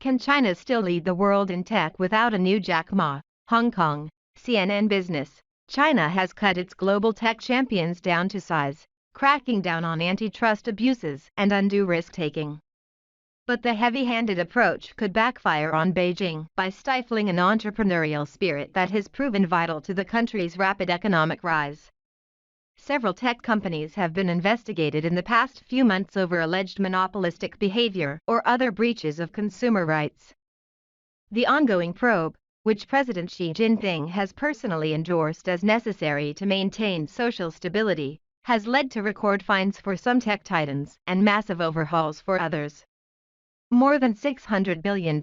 Can China still lead the world in tech without a new Jack Ma? Hong Kong, CNN Business. China has cut its global tech champions down to size, cracking down on antitrust abuses and undue risk-taking. But the heavy-handed approach could backfire on Beijing by stifling an entrepreneurial spirit that has proven vital to the country's rapid economic rise. Several tech companies have been investigated in the past few months over alleged monopolistic behavior or other breaches of consumer rights. The ongoing probe, which President Xi Jinping has personally endorsed as necessary to maintain social stability, has led to record fines for some tech titans and massive overhauls for others. More than $600 billion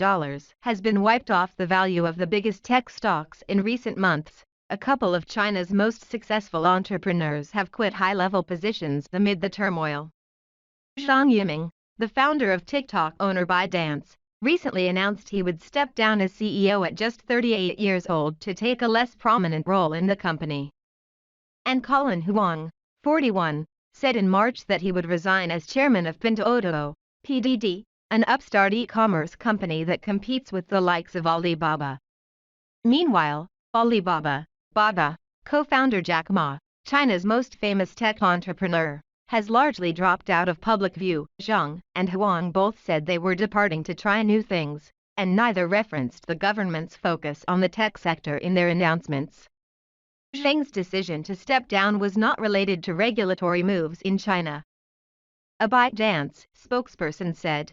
has been wiped off the value of the biggest tech stocks in recent months. A couple of China's most successful entrepreneurs have quit high-level positions amid the turmoil. Zhang Yiming, the founder of TikTok owner ByteDance, recently announced he would step down as CEO at just 38 years old to take a less prominent role in the company. And Colin Huang, 41, said in March that he would resign as chairman of Pinduoduo, PDD, an upstart e-commerce company that competes with the likes of Alibaba. Meanwhile, Alibaba co-founder Jack Ma, China's most famous tech entrepreneur, has largely dropped out of public view. Zhang and Huang both said they were departing to try new things, and neither referenced the government's focus on the tech sector in their announcements. Zhang's decision to step down was not related to regulatory moves in China. A ByteDance spokesperson said.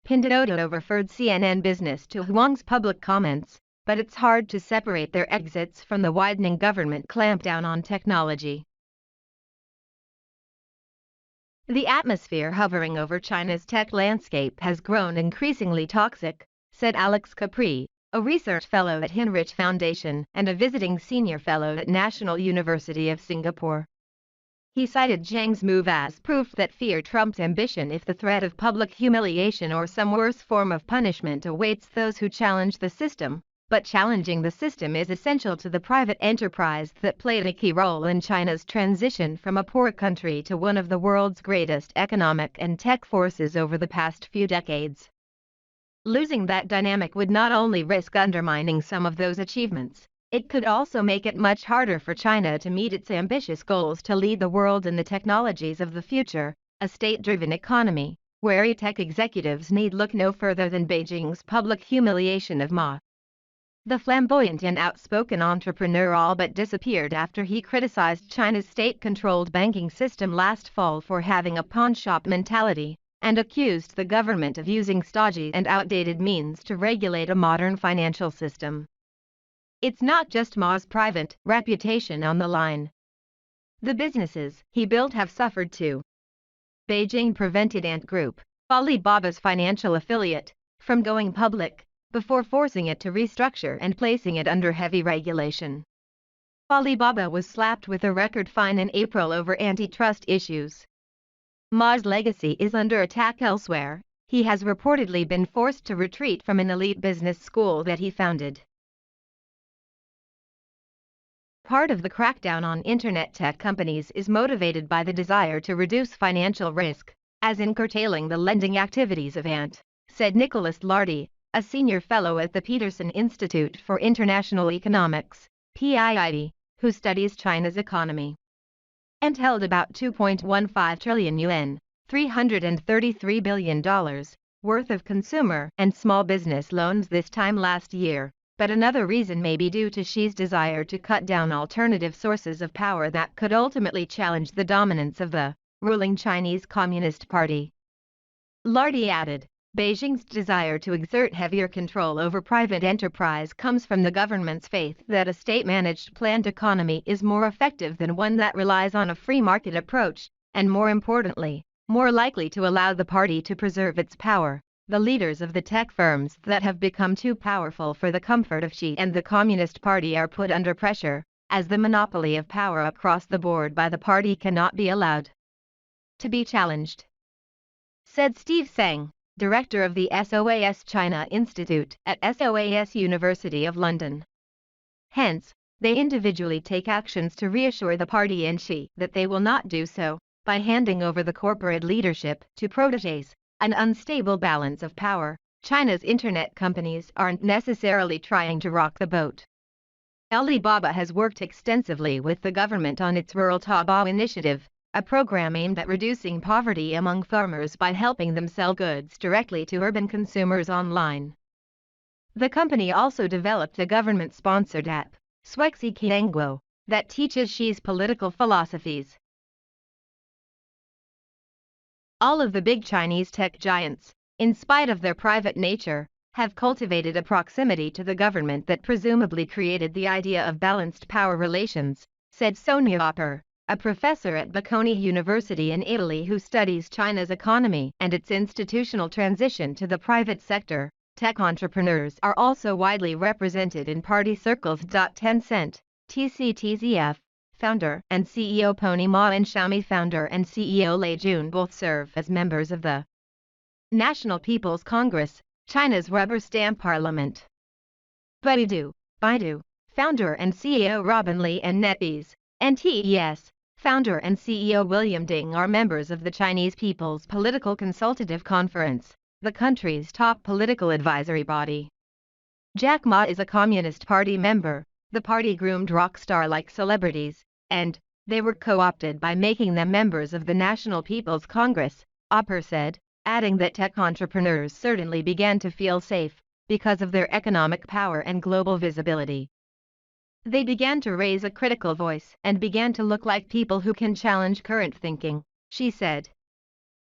Pinduoduo referred CNN Business to Huang's public comments, but it's hard to separate their exits from the widening government clampdown on technology. The atmosphere hovering over China's tech landscape has grown increasingly toxic, said Alex Capri, a research fellow at Heinrich Foundation and a visiting senior fellow at National University of Singapore. He cited Zhang's move as proof that fear trumps ambition if the threat of public humiliation or some worse form of punishment awaits those who challenge the system. But challenging the system is essential to the private enterprise that played a key role in China's transition from a poor country to one of the world's greatest economic and tech forces over the past few decades. Losing that dynamic would not only risk undermining some of those achievements, it could also make it much harder for China to meet its ambitious goals to lead the world in the technologies of the future, a state-driven economy, where tech executives need look no further than Beijing's public humiliation of Ma. The flamboyant and outspoken entrepreneur all but disappeared after he criticized China's state-controlled banking system last fall for having a pawn-shop mentality, and accused the government of using stodgy and outdated means to regulate a modern financial system. It's not just Ma's private reputation on the line. The businesses he built have suffered too. Beijing prevented Ant Group, Alibaba's financial affiliate, from going public, before forcing it to restructure and placing it under heavy regulation. Alibaba was slapped with a record fine in April over antitrust issues. Ma's legacy is under attack elsewhere. He has reportedly been forced to retreat from an elite business school that he founded. Part of the crackdown on internet tech companies is motivated by the desire to reduce financial risk, as in curtailing the lending activities of Ant, said Nicholas Lardy, a senior fellow at the Peterson Institute for International Economics, PIIE, who studies China's economy. Ant held about 2.15 trillion yuan, $333 billion, worth of consumer and small business loans this time last year, but another reason may be due to Xi's desire to cut down alternative sources of power that could ultimately challenge the dominance of the ruling Chinese Communist Party. Lardy added, Beijing's desire to exert heavier control over private enterprise comes from the government's faith that a state-managed planned economy is more effective than one that relies on a free market approach, and more importantly, more likely to allow the party to preserve its power. The leaders of the tech firms that have become too powerful for the comfort of Xi and the Communist Party are put under pressure, as the monopoly of power across the board by the party cannot be allowed to be challenged, said Steve Tsang, director of the SOAS China Institute at SOAS University of London. Hence, they individually take actions to reassure the party and Xi that they will not do so by handing over the corporate leadership to protégés. An unstable balance of power, China's internet companies aren't necessarily trying to rock the boat. Alibaba has worked extensively with the government on its Rural Taobao initiative, a program aimed at reducing poverty among farmers by helping them sell goods directly to urban consumers online. The company also developed a government-sponsored app, XiCCTV, that teaches Xi's political philosophies. All of the big Chinese tech giants, in spite of their private nature, have cultivated a proximity to the government that presumably created the idea of balanced power relations, said Sonia Opper, a professor at Bocconi University in Italy who studies China's economy and its institutional transition to the private sector. Tech entrepreneurs are also widely represented in party circles. Tencent, TCTZF, founder and CEO Pony Ma and Xiaomi founder and CEO Lei Jun both serve as members of the National People's Congress, China's rubber stamp parliament. Baidu, founder and CEO Robin Li and NetEase, NTES, founder and CEO William Ding are members of the Chinese People's Political Consultative Conference, the country's top political advisory body. Jack Ma is a Communist Party member. The party groomed rock star-like celebrities, and they were co-opted by making them members of the National People's Congress, Opper said, adding that tech entrepreneurs certainly began to feel safe because of their economic power and global visibility. They began to raise a critical voice and began to look like people who can challenge current thinking, she said.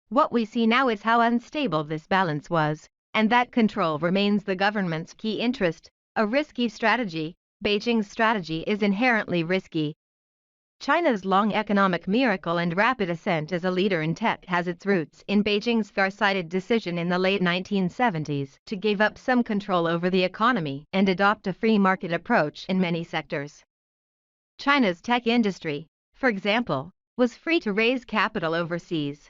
What we see now is how unstable this balance was, and that control remains the government's key interest, a risky strategy. Beijing's strategy is inherently risky. China's long economic miracle and rapid ascent as a leader in tech has its roots in Beijing's far-sighted decision in the late 1970s to give up some control over the economy and adopt a free market approach in many sectors. China's tech industry, for example, was free to raise capital overseas.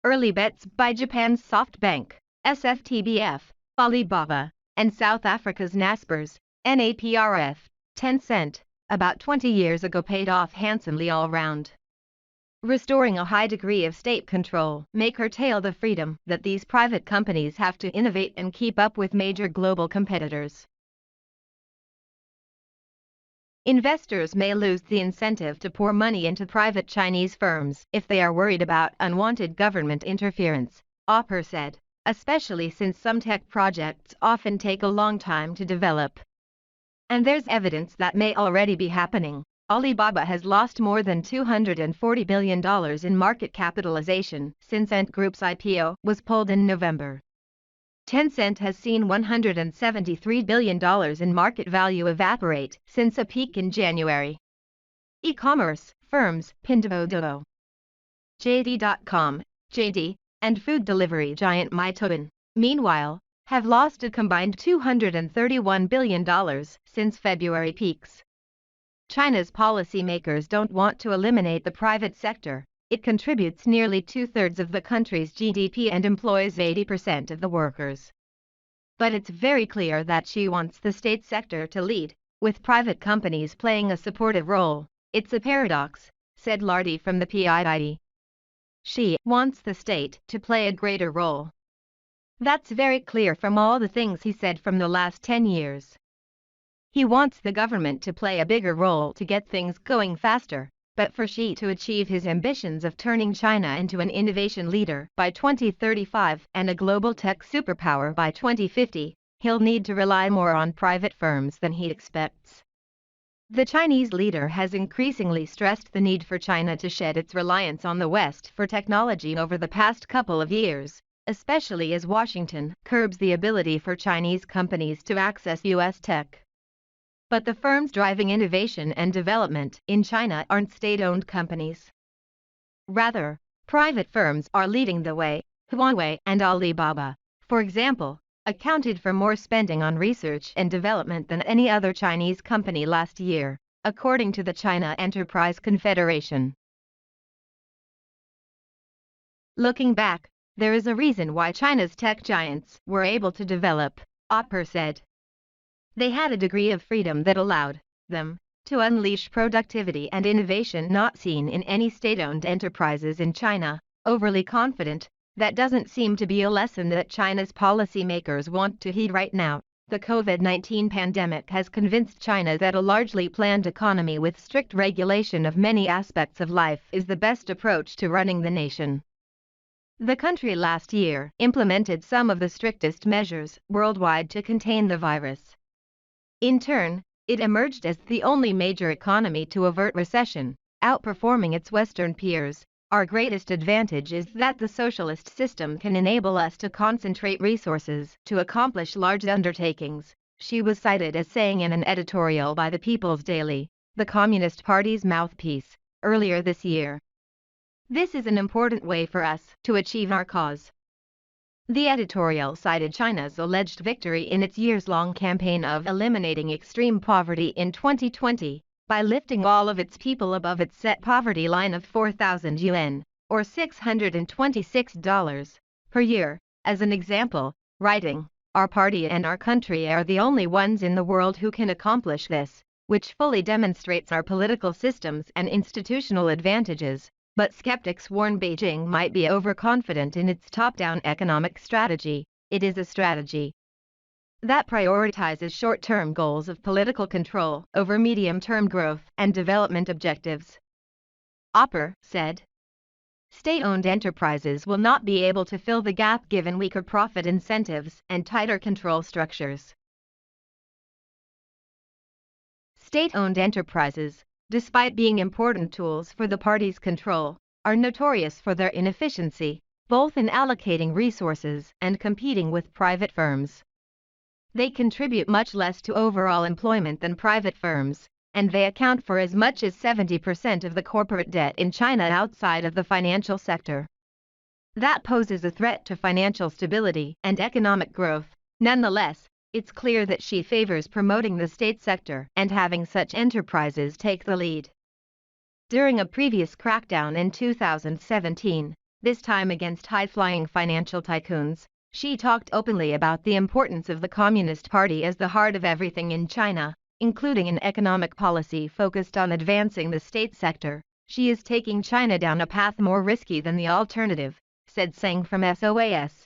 Early bets by Japan's SoftBank, SFTBF, Alibaba, and South Africa's Naspers, NAPRF, Tencent, about 20 years ago paid off handsomely all round. Restoring a high degree of state control may curtail the freedom that these private companies have to innovate and keep up with major global competitors. Investors may lose the incentive to pour money into private Chinese firms if they are worried about unwanted government interference, Opper said, especially since some tech projects often take a long time to develop. And there's evidence that may already be happening. Alibaba has lost more than $240 billion in market capitalization since Ant Group's IPO was pulled in November. Tencent has seen $173 billion in market value evaporate since a peak in January. E-commerce firms Pinduoduo, JD.com, JD, and food delivery giant Meituan, meanwhile, have lost a combined $231 billion since February peaks. China's policymakers don't want to eliminate the private sector. It contributes nearly two-thirds of the country's GDP and employs 80% of the workers. But it's very clear that Xi wants the state sector to lead, with private companies playing a supportive role. It's a paradox, said Lardy from the PIID. Xi wants the state to play a greater role. That's very clear from all the things he said from the last 10 years. He wants the government to play a bigger role to get things going faster, but for Xi to achieve his ambitions of turning China into an innovation leader by 2035 and a global tech superpower by 2050, he'll need to rely more on private firms than he expects. The Chinese leader has increasingly stressed the need for China to shed its reliance on the West for technology over the past couple of years, especially as Washington curbs the ability for Chinese companies to access U.S. tech. But the firms driving innovation and development in China aren't state-owned companies. Rather, private firms are leading the way. Huawei and Alibaba, for example, accounted for more spending on research and development than any other Chinese company last year, according to the China Enterprise Confederation. Looking back, there is a reason why China's tech giants were able to develop, Opper said. They had a degree of freedom that allowed them to unleash productivity and innovation not seen in any state-owned enterprises in China. Overly confident, That doesn't seem to be a lesson that China's policymakers want to heed right now. The COVID-19 pandemic has convinced China that a largely planned economy with strict regulation of many aspects of life is the best approach to running the nation. The country last year implemented some of the strictest measures worldwide to contain the virus. In turn, it emerged as the only major economy to avert recession, outperforming its Western peers. Our greatest advantage is that the socialist system can enable us to concentrate resources to accomplish large undertakings, she was cited as saying in an editorial by the People's Daily, the Communist Party's mouthpiece, earlier this year. This is an important way for us to achieve our cause. The editorial cited China's alleged victory in its years-long campaign of eliminating extreme poverty in 2020, by lifting all of its people above its set poverty line of 4,000 yuan, or $626 per year, as an example, writing, "Our party and our country are the only ones in the world who can accomplish this, which fully demonstrates our political systems and institutional advantages." But skeptics warn Beijing might be overconfident in its top-down economic strategy. It is a strategy that prioritizes short-term goals of political control over medium-term growth and development objectives. Opper said, "State-owned enterprises will not be able to fill the gap given weaker profit incentives and tighter control structures." State-owned enterprises, despite being important tools for the party's control, are notorious for their inefficiency, both in allocating resources and competing with private firms. They contribute much less to overall employment than private firms, and they account for as much as 70% of the corporate debt in China outside of the financial sector. That poses a threat to financial stability and economic growth. Nonetheless, it's clear that she favors promoting the state sector and having such enterprises take the lead. During a previous crackdown in 2017, this time against high-flying financial tycoons, she talked openly about the importance of the Communist Party as the heart of everything in China, including an economic policy focused on advancing the state sector. "She is taking China down a path more risky than the alternative," said Tseng from SOAS.